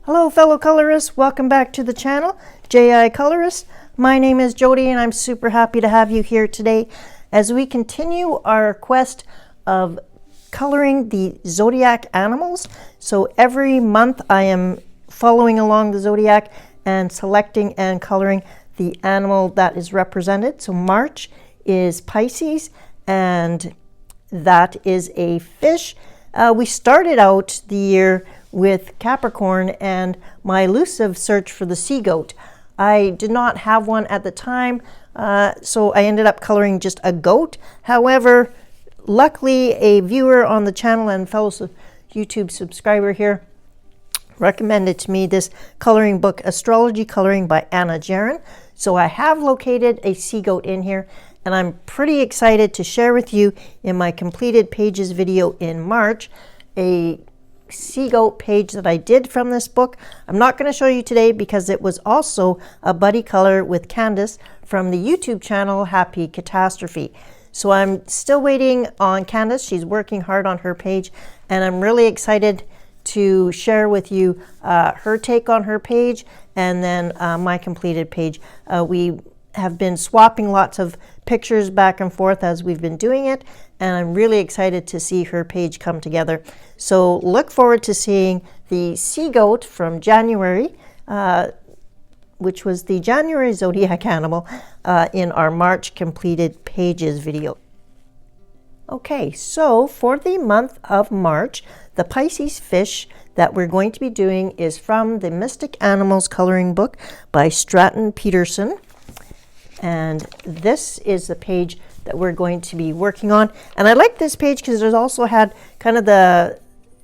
Hello fellow colorists, welcome back to the channel, J.I. Colorist. My name is Jody and I'm super happy to have you here today as we continue our quest of coloring the Zodiac animals. So every month I am following along the Zodiac and selecting and coloring the animal that is represented. So March is Pisces and that is a fish. We started out the year with Capricorn and my elusive search for the sea goat. I did not have one at the time, so I ended up coloring just a goat. However, luckily a viewer on the channel and fellow YouTube subscriber here recommended to me this coloring book, Astrology Coloring by Anna Jaron. So I have located a sea goat in here and I'm pretty excited to share with you in my completed pages video in March a sea goat page that I did from this book. I'm not going to show you today because it was also a buddy color with Candace from the YouTube channel Happy Catastrophe. So I'm still waiting on Candace. She's working hard on her page and I'm really excited to share with you her take on her page and then my completed page. We have been swapping lots of pictures back and forth as we've been doing it, and I'm really excited to see her page come together. So look forward to seeing the sea goat from January, which was the January Zodiac animal, in our March completed pages video. Okay, so for the month of March, the Pisces fish that we're going to be doing is from the Mystic Animals Coloring Book by Stratton Peterson. And this is the page that we're going to be working on. And I like this page because there's also had kind of the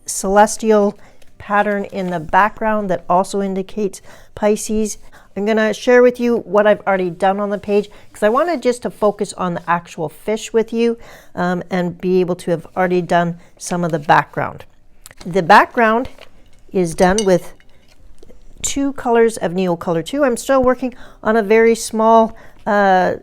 celestial pattern in the background that also indicates Pisces. I'm going to share with you what I've already done on the page because I wanted just to focus on the actual fish with you and be able to have already done some of the background. The background is done with 2 colors of Neocolor 2. I'm still working on a very small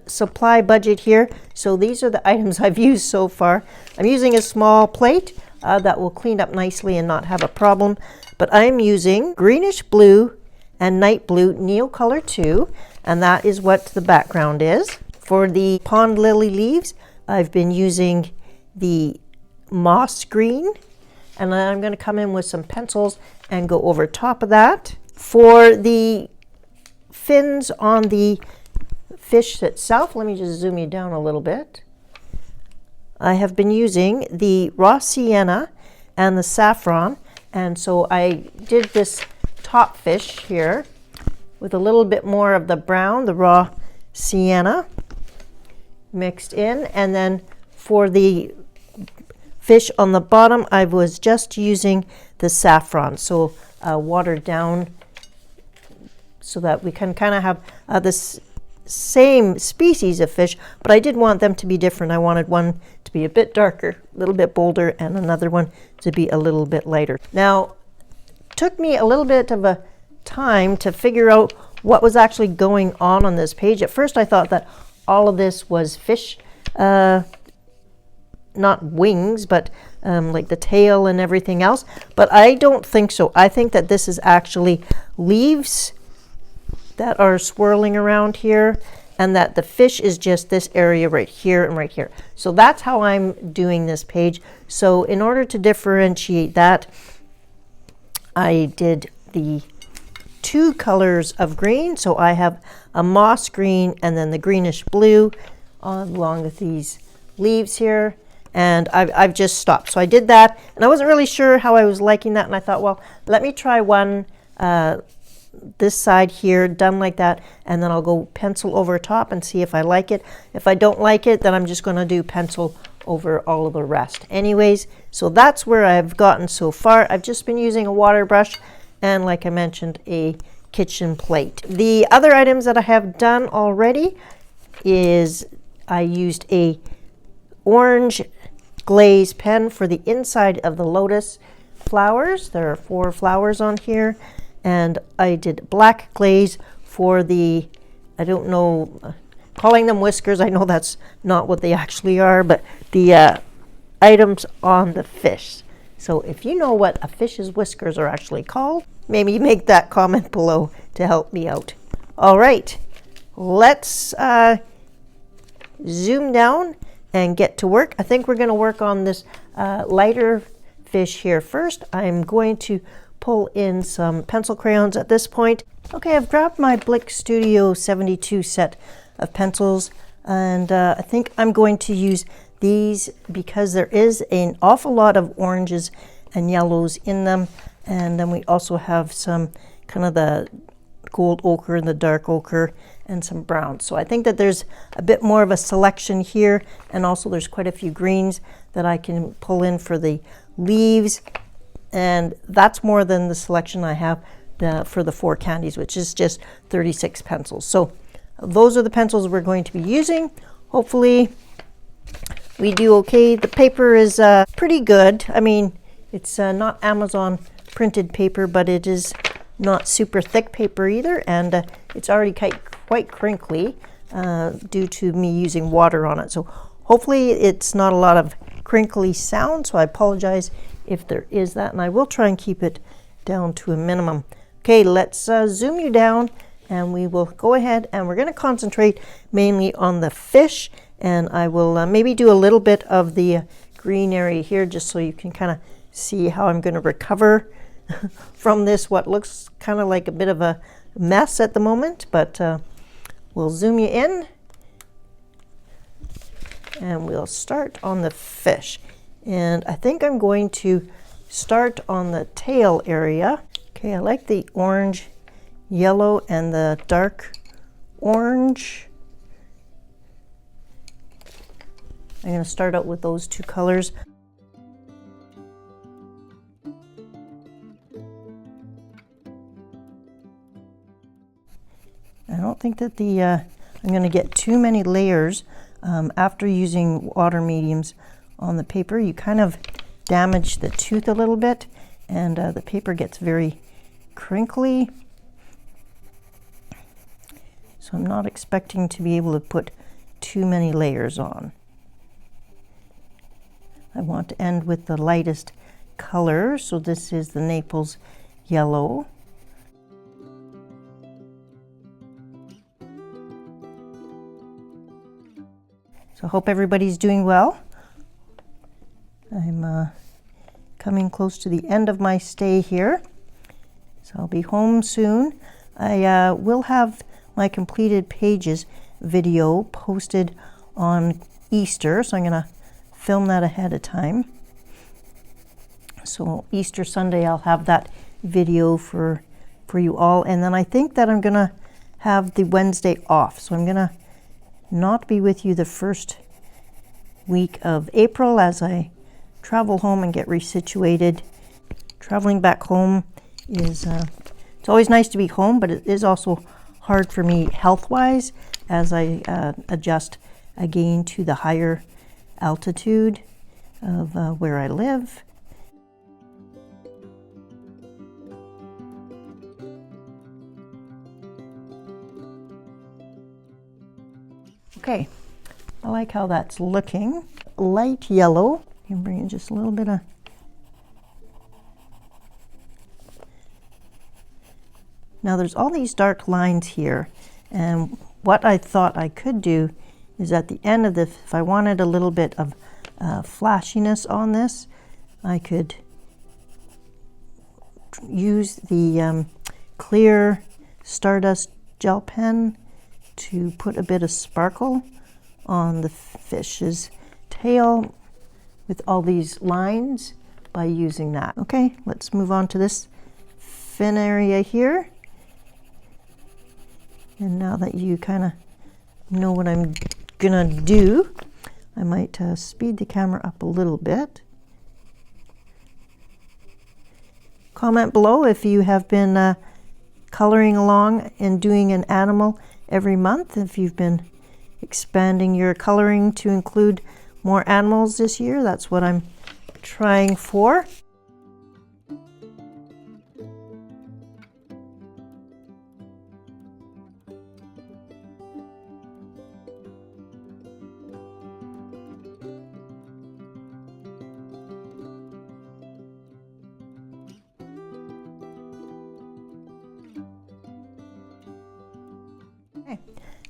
supply budget here, so these are the items I've used so far. I'm using a small plate that will clean up nicely and not have a problem, but I'm using greenish blue and night blue Neocolor 2, and that is what the background is. For the pond lily leaves, I've been using the moss green, and then I'm going to come in with some pencils and go over top of that. For the fins on the fish itself, let me just zoom you down a little bit. I have been using the raw sienna and the saffron, and so I did this top fish here with a little bit more of the brown, the raw sienna mixed in, and then for the fish on the bottom I was just using the saffron, so watered down so that we can kind of have this same species of fish, but I did want them to be different. I wanted one to be a bit darker, a little bit bolder, and another one to be a little bit lighter. Now, it took me a little bit of a time to figure out what was actually going on this page. At first I thought that all of this was fish, not wings, but like the tail and everything else, but I don't think so. I think that this is actually leaves that are swirling around here, and that the fish is just this area right here and right here. So that's how I'm doing this page. So in order to differentiate that, I did the 2 colors of green. So I have a moss green and then the greenish blue along with these leaves here. And I've just stopped. So I did that, and I wasn't really sure how I was liking that, and I thought, well, let me try one this side here done like that, and then I'll go pencil over top and see if I like it. If I don't like it, then I'm just going to do pencil over all of the rest. Anyways, so that's where I've gotten so far. I've just been using a water brush and, like I mentioned, a kitchen plate. The other items that I have done already is I used a orange glaze pen for the inside of the lotus flowers. There are 4 flowers on here. And I did black glaze for the, I don't know, calling them whiskers, I know that's not what they actually are, but the items on the fish. So if you know what a fish's whiskers are actually called, maybe make that comment below to help me out. All right, let's zoom down and get to work. I think we're going to work on this lighter fish here first. I'm going to pull in some pencil crayons at this point. Okay, I've grabbed my Blick Studio 72 set of pencils, and I think I'm going to use these because there is an awful lot of oranges and yellows in them, and then we also have some kind of the gold ochre and the dark ochre and some browns. So I think that there's a bit more of a selection here, and also there's quite a few greens that I can pull in for the leaves, and that's more than the selection I have for the 4 candies, which is just 36 pencils. So those are the pencils we're going to be using. Hopefully we do okay. The paper is pretty good. I mean, it's not Amazon printed paper, but it is not super thick paper either, and it's already quite crinkly due to me using water on it. So hopefully it's not a lot of crinkly sound, so I apologize if there is that, and I will try and keep it down to a minimum. Okay, let's zoom you down, and we will go ahead and we're going to concentrate mainly on the fish, and I will maybe do a little bit of the green area here just so you can kind of see how I'm going to recover from this, what looks kind of like a bit of a mess at the moment, but we'll zoom you in and we'll start on the fish. And I think I'm going to start on the tail area. Okay, I like the orange, yellow, and the dark orange. I'm going to start out with those 2 colors. I don't think that I'm going to get too many layers after using water mediums on the paper. You kind of damage the tooth a little bit, and the paper gets very crinkly. So I'm not expecting to be able to put too many layers on. I want to end with the lightest color, so this is the Naples yellow. So I hope everybody's doing well. I'm coming close to the end of my stay here, so I'll be home soon. I will have my completed pages video posted on Easter, so I'm going to film that ahead of time. So Easter Sunday I'll have that video for you all, and then I think that I'm going to have the Wednesday off, so I'm going to not be with you the first week of April as I travel home and get resituated. Traveling back home is it's always nice to be home, but it is also hard for me health-wise as I adjust again to the higher altitude of where I live. Okay, I like how that's looking. Light yellow. You can bring in just a little bit of now there's all these dark lines here, and what I thought I could do is at the end of this, if I wanted a little bit of flashiness on this, I could use the clear Stardust gel pen to put a bit of sparkle on the fish's tail with all these lines by using that. Okay, let's move on to this fin area here. And now that you kind of know what I'm gonna do, I might speed the camera up a little bit. Comment below if you have been coloring along and doing an animal every month, if you've been expanding your coloring to include more animals this year. That's what I'm trying for.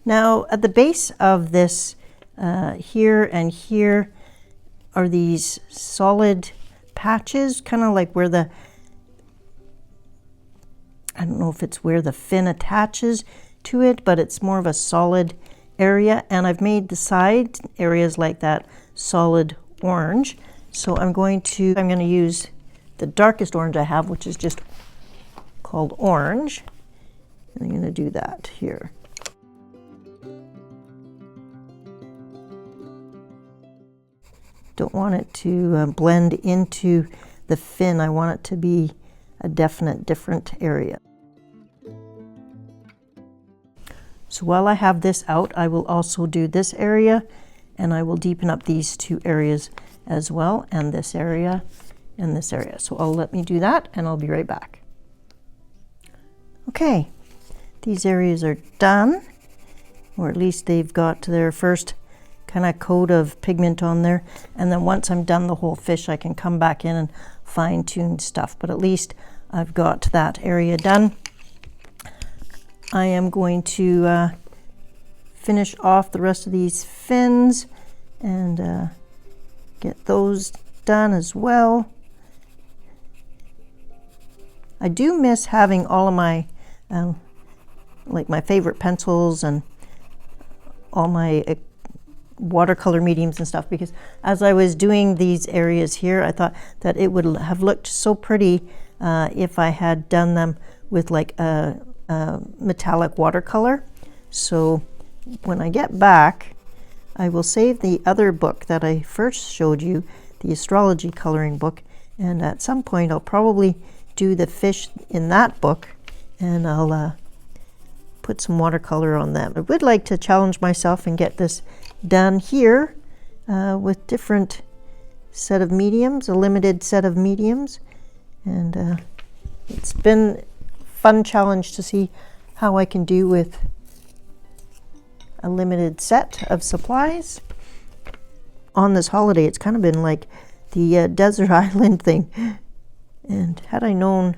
Now at the base of this, here and here are these solid patches, kind of like where the, I don't know if it's where the fin attaches to it, but it's more of a solid area. And I've made the side areas like that solid orange. So I'm going to use the darkest orange I have, which is just called orange. And I'm going to do that here. Don't want it to blend into the fin. I want it to be a definite different area. So while I have this out, I will also do this area, and I will deepen up these two areas as well, and this area and this area. So let me do that, and I'll be right back. Okay, these areas are done, or at least they've got their first kind of coat of pigment on there. And then once I'm done the whole fish, I can come back in and fine tune stuff. But at least I've got that area done. I am going to finish off the rest of these fins and get those done as well. I do miss having all of my like my favorite pencils and all my watercolor mediums and stuff, because as I was doing these areas here, I thought that it would have looked so pretty if I had done them with like a metallic watercolor. So when I get back, I will save the other book that I first showed you, the astrology coloring book, and at some point I'll probably do the fish in that book, and I'll put some watercolor on them. I would like to challenge myself and get this done here with different set of mediums, a limited set of mediums, and it's been a fun challenge to see how I can do with a limited set of supplies. On this holiday, it's kind of been like the desert island thing, and had I known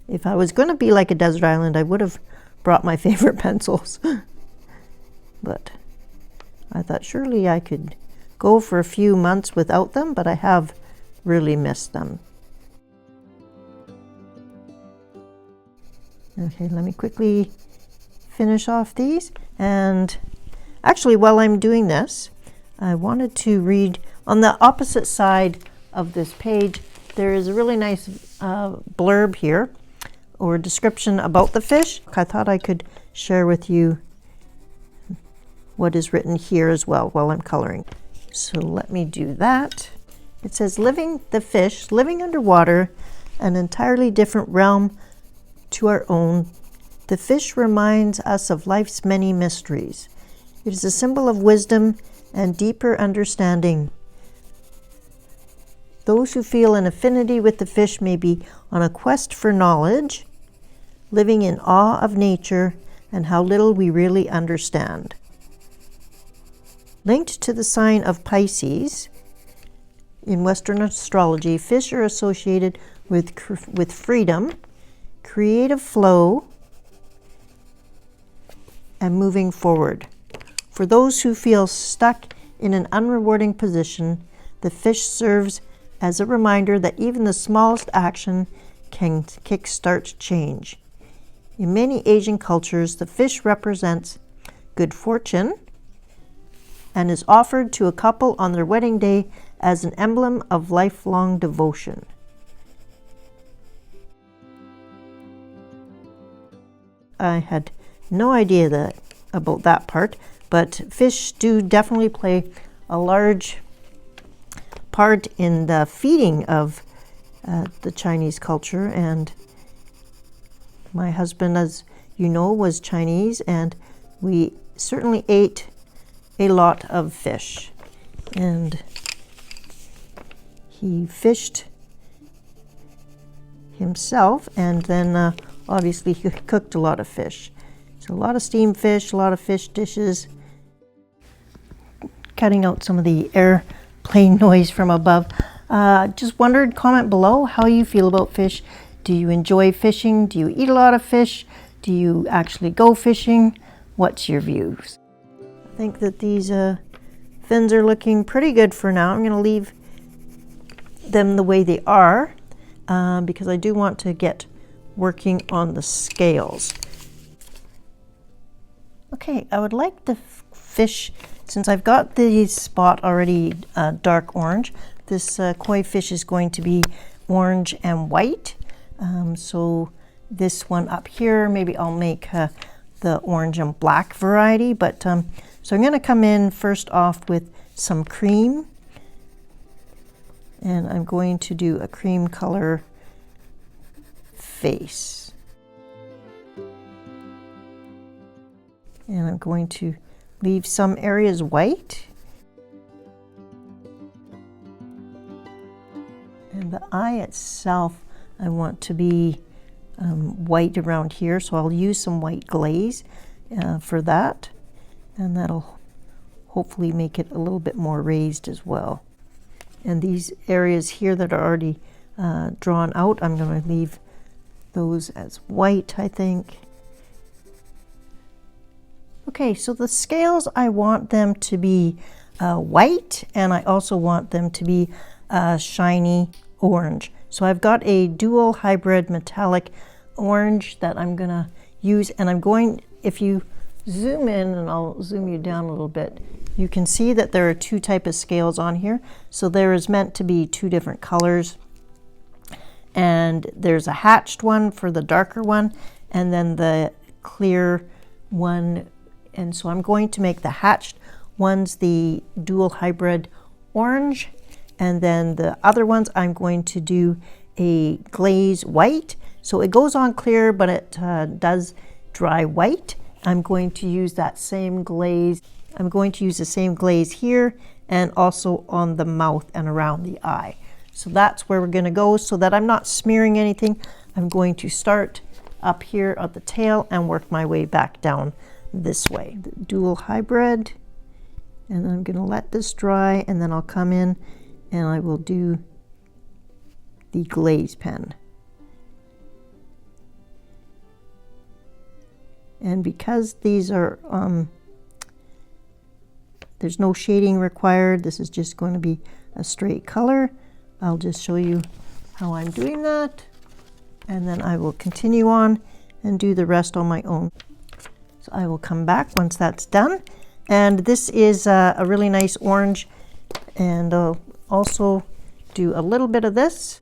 if I was going to be like a desert island, I would have brought my favorite pencils. But I thought surely I could go for a few months without them, but I have really missed them. Okay, let me quickly finish off these. And actually, while I'm doing this, I wanted to read on the opposite side of this page. There is a really nice blurb here, or description about the fish. I thought I could share with you what is written here as well while I'm coloring. So let me do that. It says, the fish living underwater, an entirely different realm to our own. The fish reminds us of life's many mysteries. It is a symbol of wisdom and deeper understanding. Those who feel an affinity with the fish may be on a quest for knowledge, living in awe of nature and how little we really understand. Linked to the sign of Pisces, in Western astrology, fish are associated with freedom, creative flow, and moving forward. For those who feel stuck in an unrewarding position, the fish serves as a reminder that even the smallest action can kickstart change. In many Asian cultures, the fish represents good fortune and is offered to a couple on their wedding day as an emblem of lifelong devotion. I had no idea about that part, but fish do definitely play a large part in the feeding of the Chinese culture. And my husband, as you know, was Chinese, and we certainly ate a lot of fish. And he fished himself, and then obviously he cooked a lot of fish. So a lot of steamed fish, a lot of fish dishes. Cutting out some of the airplane noise from above. Just wondered, comment below how you feel about fish. Do you enjoy fishing? Do you eat a lot of fish? Do you actually go fishing? What's your views? I think that these fins are looking pretty good for now. I'm going to leave them the way they are because I do want to get working on the scales. Okay, I would like the fish, since I've got the spot already dark orange, this koi fish is going to be orange and white. So this one up here, maybe I'll make the orange and black variety. But so I'm going to come in first off with some cream. And I'm going to do a cream color face. And I'm going to leave some areas white. And the eye itself, I want to be white around here, so I'll use some white glaze for that. And that'll hopefully make it a little bit more raised as well. And these areas here that are already drawn out, I'm going to leave those as white, I think. Okay, so the scales, I want them to be white, and I also want them to be shiny orange. So I've got a dual hybrid metallic orange that I'm going to use, and I'm going, if you zoom in, and I'll zoom you down a little bit, you can see that there are two types of scales on here. So there is meant to be two different colors, and there's a hatched one for the darker one, and then the clear one. And so I'm going to make the hatched ones the dual hybrid orange, and then the other ones I'm going to do a glaze white. So it goes on clear, but it does dry white. I'm going to use that same glaze. I'm going to use the same glaze here and also on the mouth and around the eye. So that's where we're going to go, so that I'm not smearing anything. I'm going to start up here at the tail and work my way back down this way. The dual hybrid, and I'm going to let this dry, and then I'll come in and I will do the glaze pen. And because these are there's no shading required, this is just going to be a straight color, I'll just show you how I'm doing that, and then I will continue on and do the rest on my own. So I will come back once that's done. And this is a really nice orange, and I'll also do a little bit of this.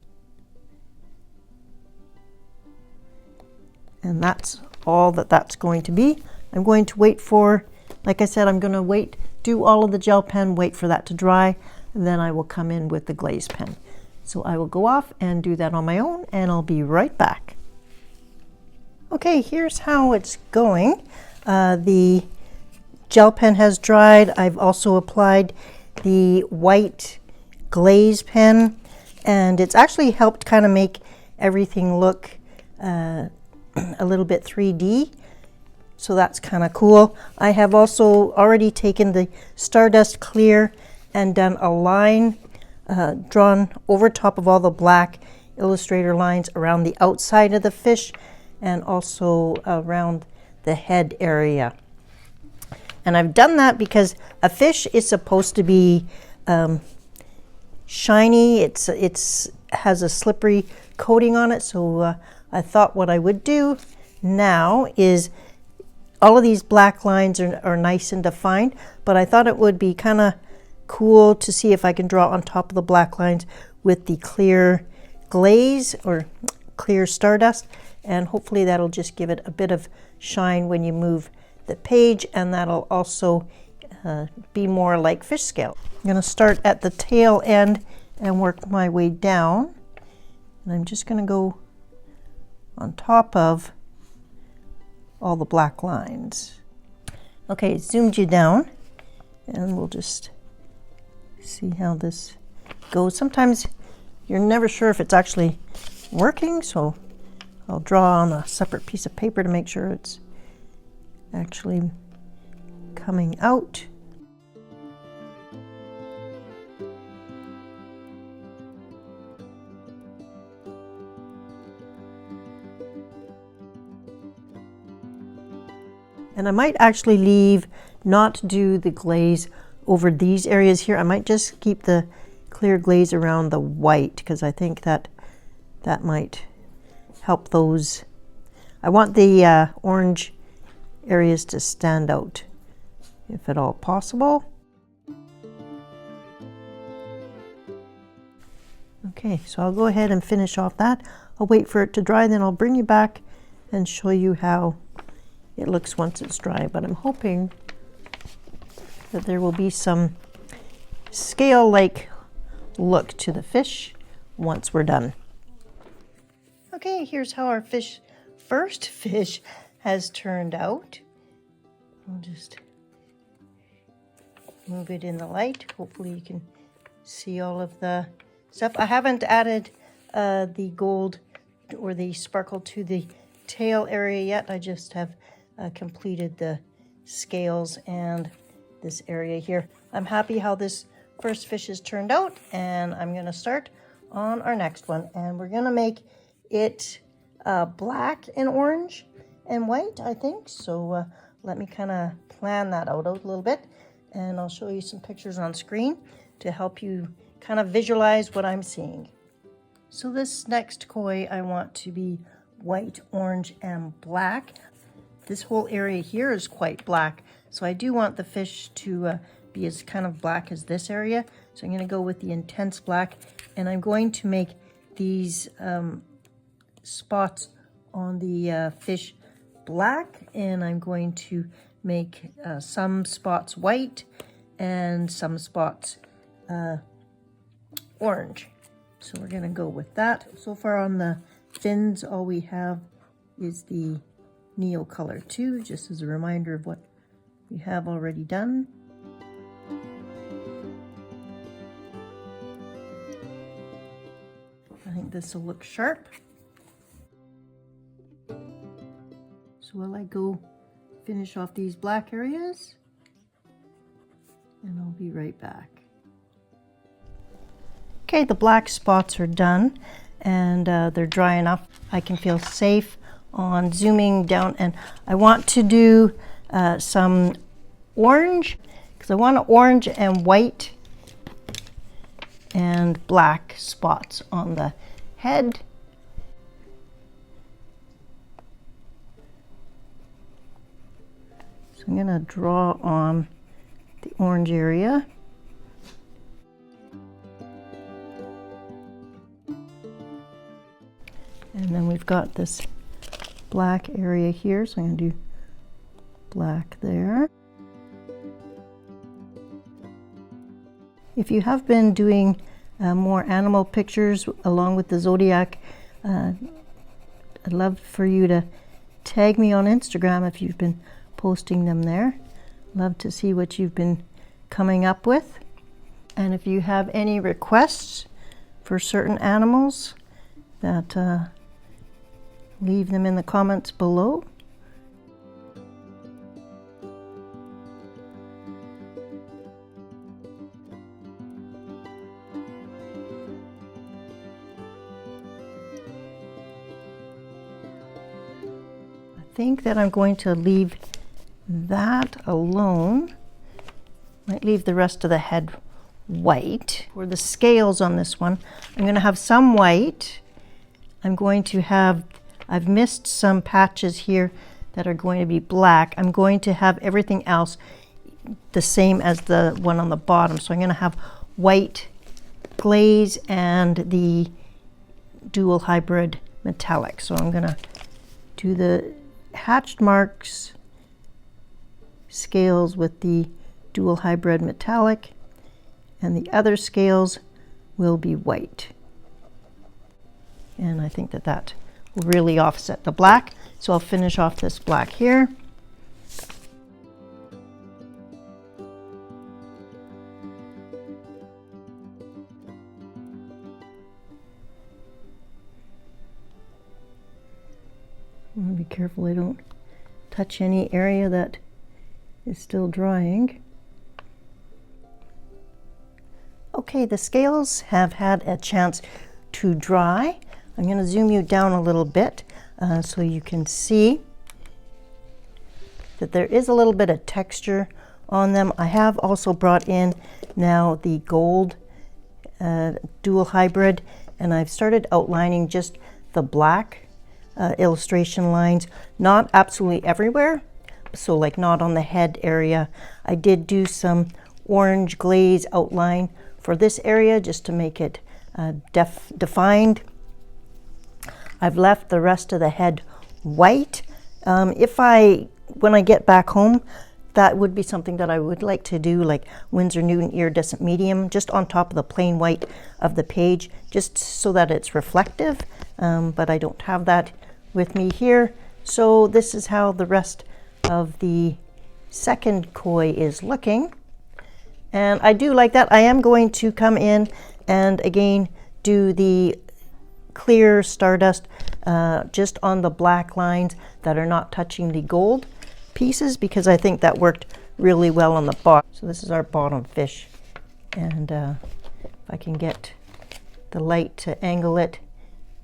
And that's all that's going to be. I'm going to wait for, like I said, I'm going to do all of the gel pen, wait for that to dry, and then I will come in with the glaze pen. So I will go off and do that on my own, and I'll be right back. Okay, here's how it's going. The gel pen has dried. I've also applied the white glaze pen, and it's actually helped kind of make everything look a little bit 3D. So that's kind of cool. I have also already taken the Stardust Clear and done a line drawn over top of all the black Illustrator lines around the outside of the fish and also around the head area. And I've done that because a fish is supposed to be shiny. It has a slippery coating on it. So I thought what I would do now is, all of these black lines are nice and defined, but I thought it would be kind of cool to see if I can draw on top of the black lines with the clear glaze or clear Stardust, and hopefully that'll just give it a bit of shine when you move the page, and that'll also be more like fish scale. I'm going to start at the tail end and work my way down, and I'm just going to go on top of all the black lines. Okay, zoomed you down, and we'll just see how this goes. Sometimes you're never sure if it's actually working, so I'll draw on a separate piece of paper to make sure it's actually coming out. And I might actually not do the glaze over these areas here. I might just keep the clear glaze around the white, because I think that might help those. I want the orange areas to stand out, if at all possible. Okay, so I'll go ahead and finish off that. I'll wait for it to dry, then I'll bring you back and show you how it looks once it's dry. But I'm hoping that there will be some scale-like look to the fish once we're done. Okay, here's how our first fish has turned out. I'll just move it in the light. Hopefully you can see all of the stuff. I haven't added the gold or the sparkle to the tail area yet. I just have completed the scales and this area here. I'm happy how this first fish has turned out, and I'm going to start on our next one, and we're going to make it black and orange and white, I think. So let me kind of plan that out a little bit, and I'll show you some pictures on screen to help you kind of visualize what I'm seeing. So this next koi I want to be white, orange, and black. This whole area here is quite black, so I do want the fish to be as kind of black as this area. So I'm going to go with the intense black, and I'm going to make these spots on the fish black, and I'm going to make some spots white and some spots orange. So we're going to go with that. So far on the fins, all we have is the Neo Color 2, just as a reminder of what we have already done. I think this will look sharp. So while I go finish off these black areas, and I'll be right back. Okay, the black spots are done, and they're dry enough. I can feel safe on zooming down, and I want to do some orange, because I want orange and white and black spots on the head. So I'm going to draw on the orange area. And then we've got this black area here, so I'm going to do black there. If you have been doing more animal pictures along with the Zodiac, I'd love for you to tag me on Instagram if you've been posting them there. Love to see what you've been coming up with. And if you have any requests for certain animals, that leave them in the comments below. I think that I'm going to leave that alone. Might leave the rest of the head white. For the scales on this one, I'm going to have some white. I'm going to have, I've missed some patches here that are going to be black. I'm going to have everything else the same as the one on the bottom. So I'm going to have white glaze and the dual hybrid metallic. So I'm going to do the hatched marks scales with the dual hybrid metallic, and the other scales will be white. And I think that that will really offset the black. So I'll finish off this black here. I'm gonna be careful I don't touch any area that is still drying. Okay, the scales have had a chance to dry. I'm going to zoom you down a little bit so you can see. that there is a little bit of texture on them. I have also brought in now the gold dual hybrid, and I've started outlining just the black illustration lines, not absolutely everywhere, so like not on the head area. I did do some orange glaze outline for this area just to make it defined. I've left the rest of the head white. When I get back home, that would be something that I would like to do, like Winsor Newton iridescent medium, just on top of the plain white of the page, just so that it's reflective. But I don't have that with me here. So this is how the rest of the second koi is looking. And I do like that. I am going to come in and again do the clear stardust just on the black lines that are not touching the gold pieces, because I think that worked really well on the bottom. So this is our bottom fish, and if I can get the light to angle it,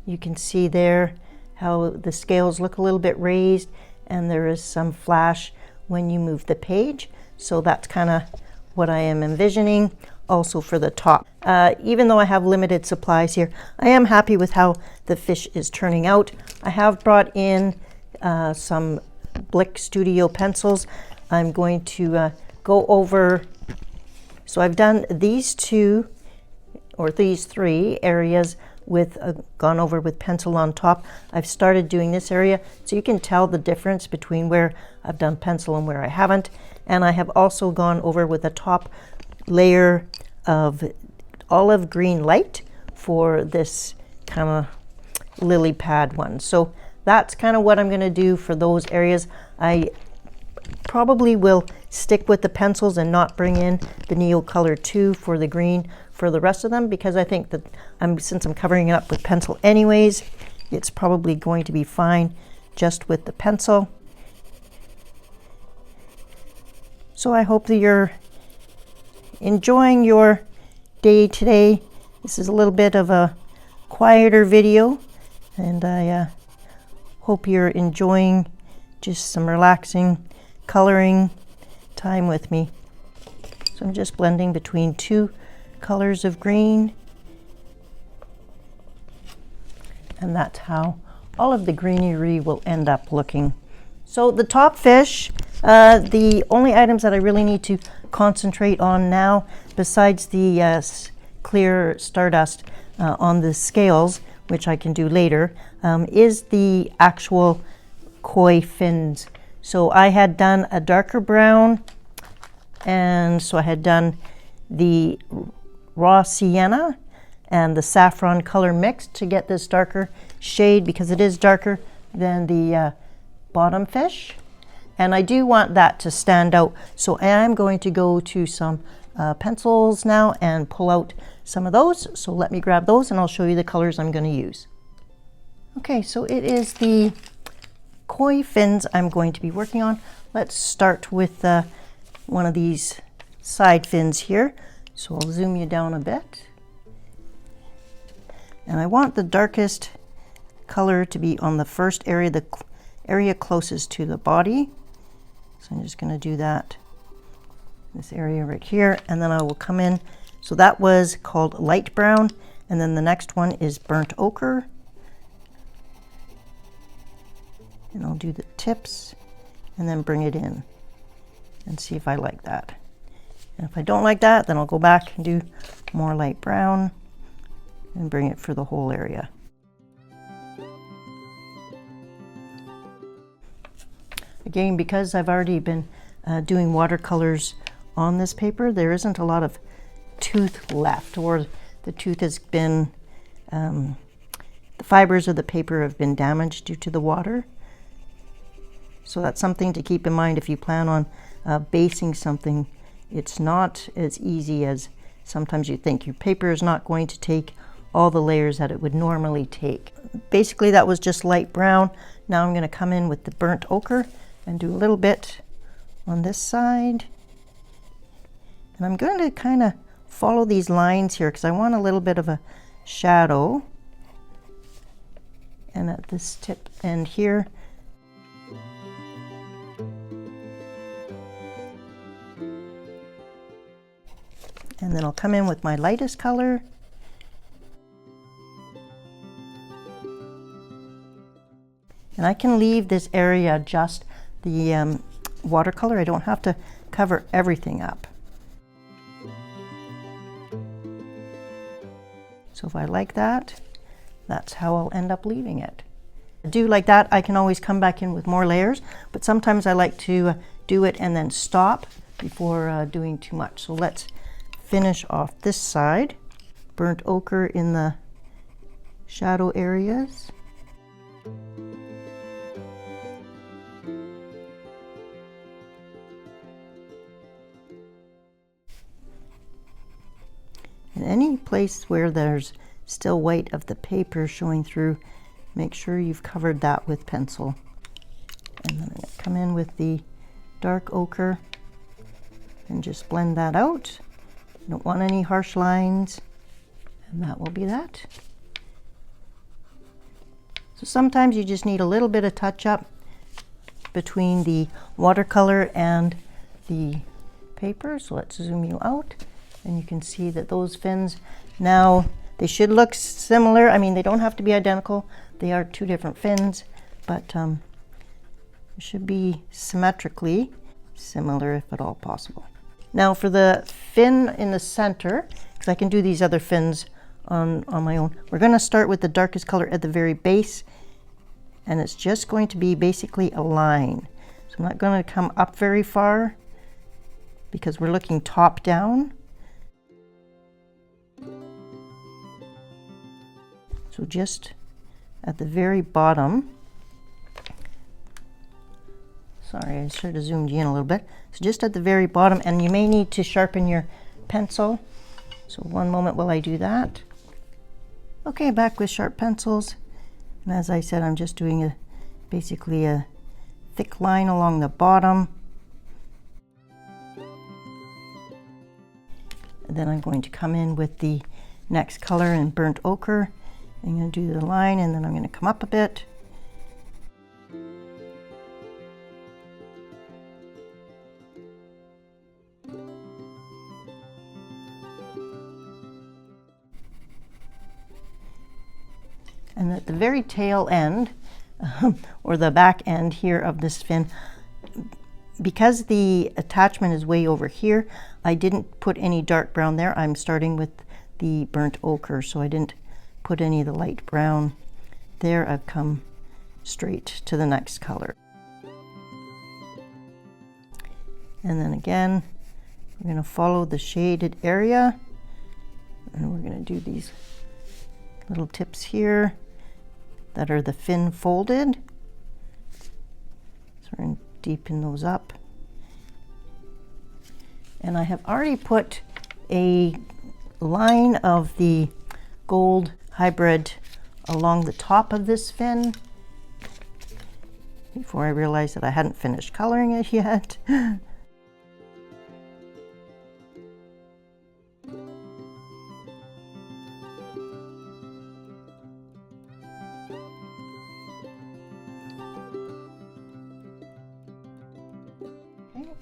you can see there how the scales look a little bit raised, and there is some flash when you move the page. So that's kind of what I am envisioning also for the top. Even though I have limited supplies here, I am happy with how the fish is turning out. I have brought in some Blick Studio pencils. I'm going to go over, so I've done these two or these three areas with gone over with pencil on top. I've started doing this area so you can tell the difference between where I've done pencil and where I haven't. And I have also gone over with a top layer of olive green light for this kind of lily pad one. So that's kind of what I'm going to do for those areas. I probably will stick with the pencils and not bring in the Neo Color 2 for the green for the rest of them, because I think that since I'm covering it up with pencil anyways, it's probably going to be fine just with the pencil. So I hope that you're enjoying your day today. This is a little bit of a quieter video, and I hope you're enjoying just some relaxing coloring time with me. So I'm just blending between two colors of green, and that's how all of the greenery will end up looking. So the top fish, the only items that I really need to concentrate on now, besides the clear stardust on the scales, which I can do later, is the actual koi fins. So I had done a darker brown, and so I had done the raw sienna and the saffron color mixed to get this darker shade, because it is darker than the bottom fish. And I do want that to stand out. So I am going to go to some pencils now and pull out some of those. So let me grab those and I'll show you the colors I'm going to use. Okay, so it is the koi fins I'm going to be working on. Let's start with one of these side fins here. So I'll zoom you down a bit. And I want the darkest color to be on the first area, the area closest to the body. So I'm just going to do that, this area right here, and then I will come in. So that was called light brown, and then the next one is burnt ochre. And I'll do the tips and then bring it in and see if I like that. And if I don't like that, then I'll go back and do more light brown and bring it for the whole area. Again, because I've already been doing watercolors on this paper, there isn't a lot of tooth left, or the tooth has been, the fibers of the paper have been damaged due to the water. So that's something to keep in mind if you plan on basing something. It's not as easy as sometimes you think. Your paper is not going to take all the layers that it would normally take. Basically, that was just light brown. Now I'm going to come in with the burnt ochre and do a little bit on this side. And I'm going to kind of follow these lines here because I want a little bit of a shadow. And at this tip end here. And then I'll come in with my lightest color. And I can leave this area just the watercolor. I don't have to cover everything up. So if I like that, that's how I'll end up leaving it. Do like that, I can always come back in with more layers, but sometimes I like to do it and then stop before doing too much. So let's finish off this side. Burnt ochre in the shadow areas. And any place where there's still white of the paper showing through, make sure you've covered that with pencil. And then I'm going to come in with the dark ochre and just blend that out. You don't want any harsh lines, and that will be that. So sometimes you just need a little bit of touch up between the watercolor and the paper. So let's zoom you out. And you can see that those fins now, they should look similar. I mean, they don't have to be identical. They are two different fins, but it should be symmetrically similar if at all possible. Now for the fin in the center, because I can do these other fins on my own, we're going to start with the darkest color at the very base, and it's just going to be basically a line. So I'm not going to come up very far because we're looking top down. So just at the very bottom, sorry, I should have zoomed you in a little bit. So just at the very bottom, and you may need to sharpen your pencil. So one moment while I do that. Okay, back with sharp pencils. And as I said, I'm just doing basically a thick line along the bottom. And then I'm going to come in with the next color in burnt ochre. I'm going to do the line, and then I'm going to come up a bit. And at the very tail end, or the back end here of this fin, because the attachment is way over here, I didn't put any dark brown there. I'm starting with the burnt ochre, so I didn't put any of the light brown there. I've come straight to the next color. And then again, we're going to follow the shaded area, and we're going to do these little tips here that are the fin folded. So we're going to deepen those up. And I have already put a line of the gold hybrid along the top of this fin before I realized that I hadn't finished coloring it yet.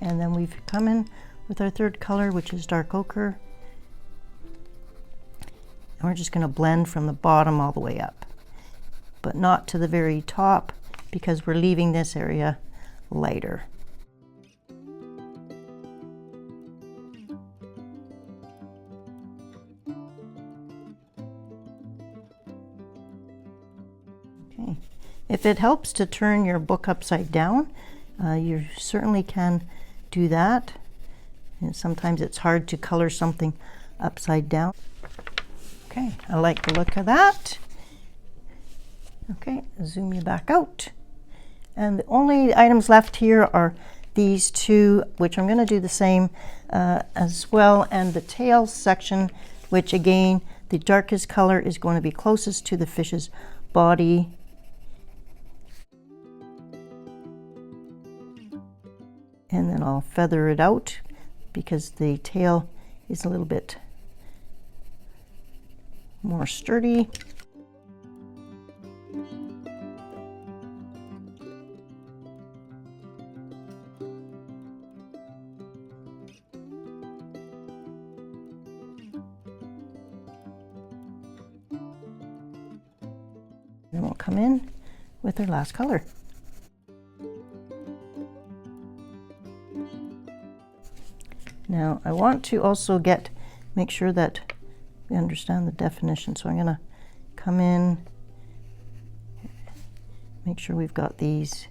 And then we've come in with our third color, which is dark ochre. And we're just going to blend from the bottom all the way up, but not to the very top, because we're leaving this area lighter. Okay. If it helps to turn your book upside down, you certainly can do that. And sometimes it's hard to color something upside down. Okay, I like the look of that. Okay, zoom you back out. And the only items left here are these two, which I'm going to do the same as well, and the tail section, which again, the darkest color is going to be closest to the fish's body. And then I'll feather it out because the tail is a little bit more sturdy. And we'll come in with our last color. Now I want to also make sure that we understand the definition. So I'm going to come in, make sure we've got these.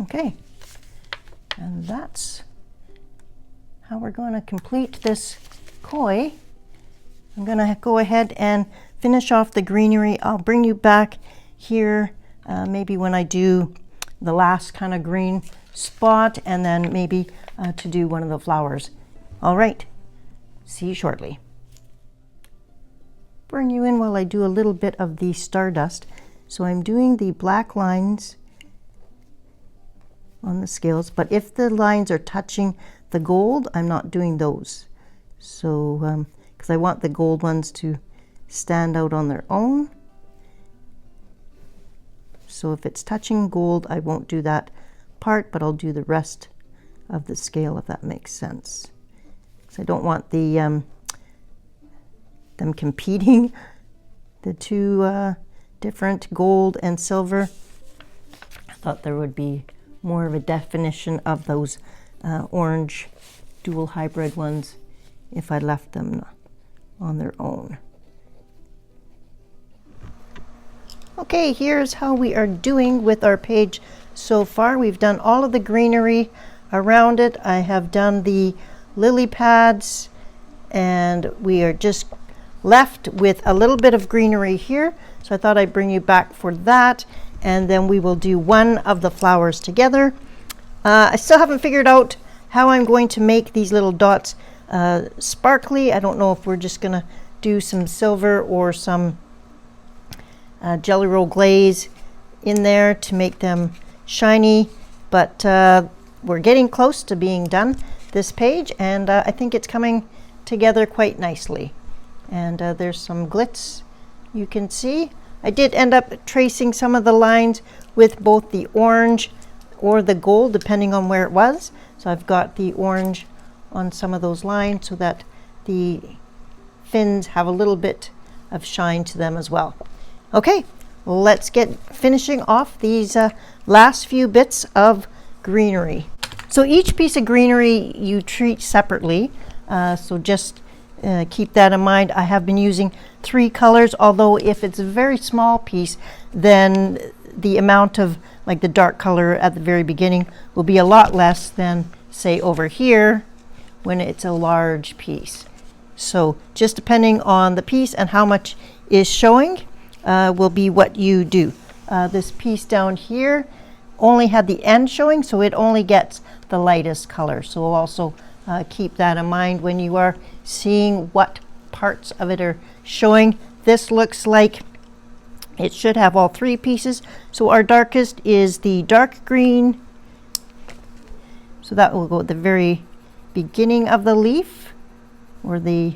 Okay, and that's how we're going to complete this koi. I'm going to go ahead and finish off the greenery. I'll bring you back here maybe when I do the last kind of green spot, and then maybe to do one of the flowers. All right, see you shortly. Bring you in while I do a little bit of the stardust. So I'm doing the black lines on the scales, but if the lines are touching the gold, I'm not doing those. So because I want the gold ones to stand out on their own. So if it's touching gold, I won't do that part, but I'll do the rest of the scale, if that makes sense. So I don't want them competing, the two different gold and silver. I thought there would be more of a definition of those orange dual hybrid ones if I left them on their own. Okay, here's how we are doing with our page so far. We've done all of the greenery around it. I have done the lily pads, and we are just left with a little bit of greenery here. So I thought I'd bring you back for that, and then we will do one of the flowers together. I still haven't figured out how I'm going to make these little dots sparkly. I don't know if we're just gonna do some silver or some jelly roll glaze in there to make them shiny, but we're getting close to being done this page, and I think it's coming together quite nicely. And there's some glitz you can see. I did end up tracing some of the lines with both the orange or the gold, depending on where it was. So I've got the orange on some of those lines so that the fins have a little bit of shine to them as well. Okay, let's get finishing off these last few bits of greenery. So each piece of greenery you treat separately, so just keep that in mind. I have been using 3 colors, although if it's a very small piece, then the amount of like the dark color at the very beginning will be a lot less than say over here when it's a large piece. So just depending on the piece and how much is showing will be what you do. This piece down here only had the end showing, so it only gets the lightest color. So we'll also keep that in mind when you are seeing what parts of it are showing. This looks like it should have all 3 pieces. So our darkest is the dark green. So that will go at the very beginning of the leaf or the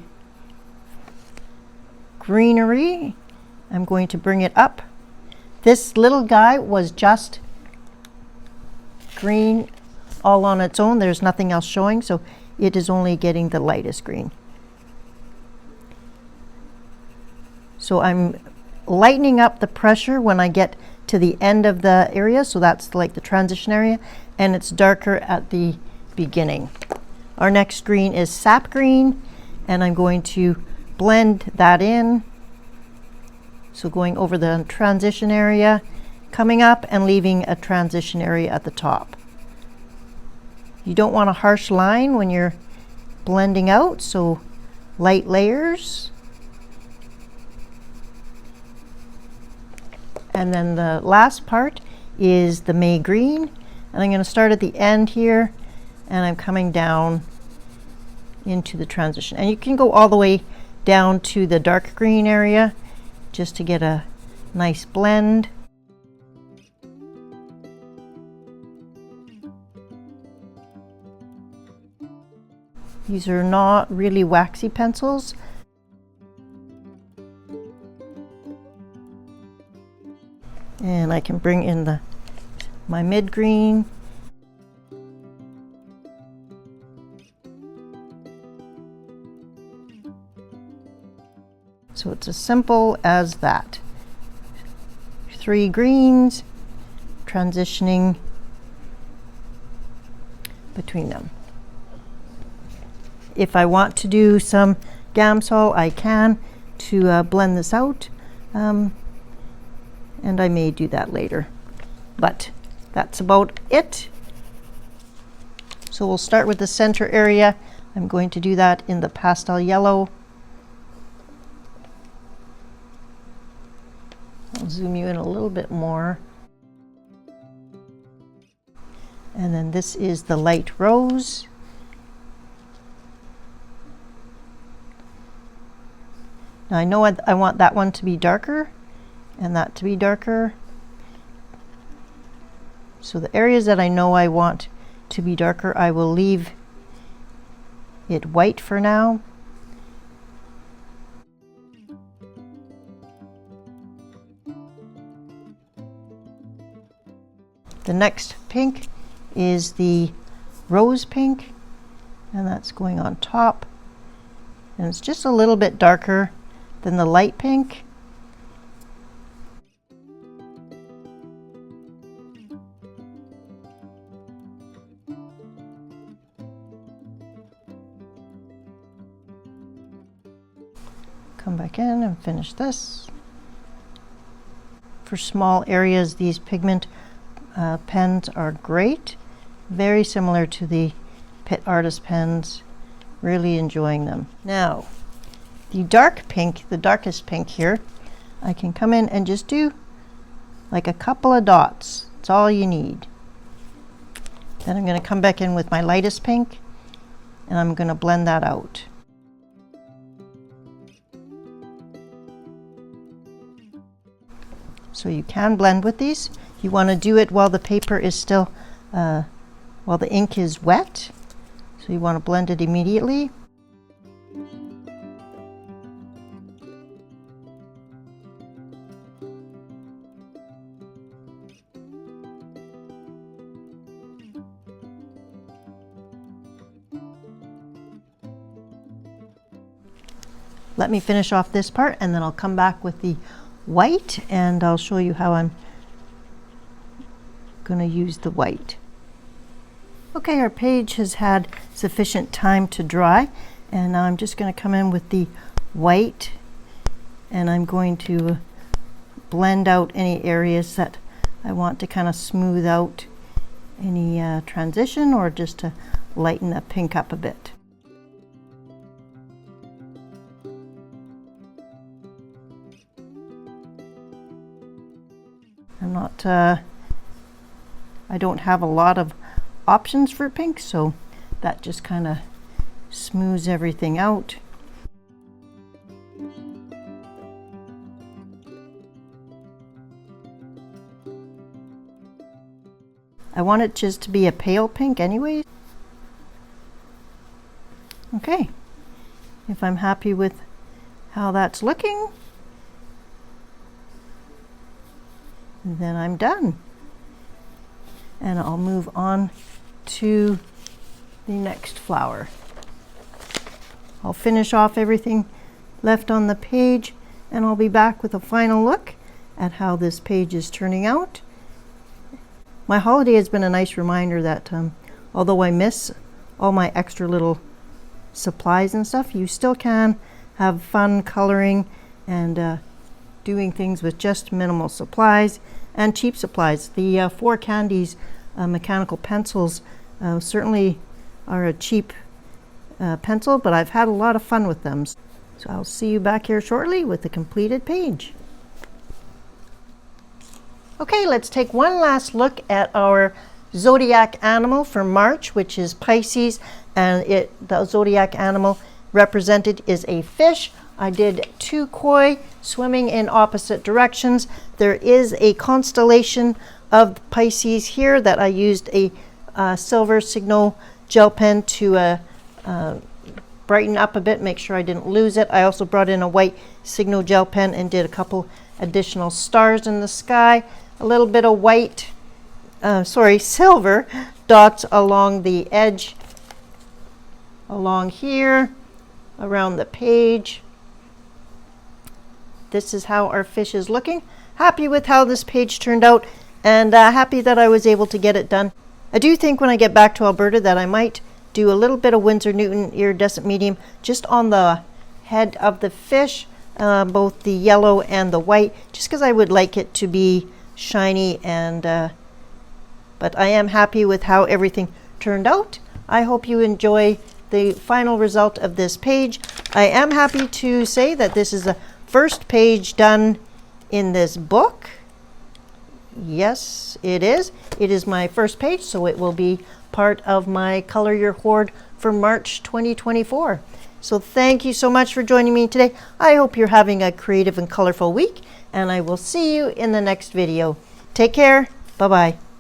greenery. I'm going to bring it up. This little guy was just green all on its own. There's nothing else showing, so it is only getting the lightest green. So I'm lightening up the pressure when I get to the end of the area, so that's like the transition area, and it's darker at the beginning. Our next green is sap green, and I'm going to blend that in. So going over the transition area, coming up and leaving a transition area at the top. You don't want a harsh line when you're blending out, so light layers. And then the last part is the May green, and I'm going to start at the end here, and I'm coming down into the transition. And you can go all the way down to the dark green area just to get a nice blend. These are not really waxy pencils. And I can bring in my mid green. So it's as simple as that. 3 greens, transitioning between them. If I want to do some Gamsol, I can to blend this out, and I may do that later. But that's about it. So we'll start with the center area. I'm going to do that in the pastel yellow. I'll zoom you in a little bit more. And then this is the light rose. Now I know I want that one to be darker and that to be darker. So the areas that I know I want to be darker, I will leave it white for now. The next pink is the rose pink, and that's going on top. And it's just a little bit darker than the light pink. Come back in and finish this. For small areas, these pigment pens are great. Very similar to the Pitt Artist pens. Really enjoying them. Now, the dark pink, the darkest pink here, I can come in and just do like a couple of dots. That's all you need. Then I'm going to come back in with my lightest pink, and I'm going to blend that out. So you can blend with these. You want to do it while the paper is still, while the ink is wet. So you want to blend it immediately. Let me finish off this part and then I'll come back with the white and I'll show you how I'm going to use the white. Okay, our page has had sufficient time to dry, and now I'm just going to come in with the white and I'm going to blend out any areas that I want to kind of smooth out any transition, or just to lighten the pink up a bit. I'm not, I don't have a lot of options for pink, so that just kind of smooths everything out. I want it just to be a pale pink anyway. Okay, if I'm happy with how that's looking, then I'm done. And I'll move on to the next flower. I'll finish off everything left on the page, and I'll be back with a final look at how this page is turning out. My holiday has been a nice reminder that although I miss all my extra little supplies and stuff, you still can have fun coloring and doing things with just minimal supplies and cheap supplies. The 4 Candies mechanical pencils certainly are a cheap pencil, but I've had a lot of fun with them. So I'll see you back here shortly with the completed page. Okay, let's take one last look at our zodiac animal for March, which is Pisces, and the zodiac animal represented is a fish. I did 2 koi swimming in opposite directions. There is a constellation of Pisces here that I used a silver signal gel pen to brighten up a bit, make sure I didn't lose it. I also brought in a white signal gel pen and did a couple additional stars in the sky, a little bit of white, silver dots along the edge, along here, around the page. this is how our fish is looking. Happy with how this page turned out, and happy that I was able to get it done. I do think when I get back to Alberta that I might do a little bit of Winsor Newton iridescent medium just on the head of the fish, both the yellow and the white, just because I would like it to be shiny. And but I am happy with how everything turned out. I hope you enjoy the final result of this page. I am happy to say that this is the first page done in this book. Yes, it is. It is my first page, so it will be part of my Color Your Hoard for March 2024. So thank you so much for joining me today. I hope you're having a creative and colorful week, and I will see you in the next video. Take care. Bye-bye.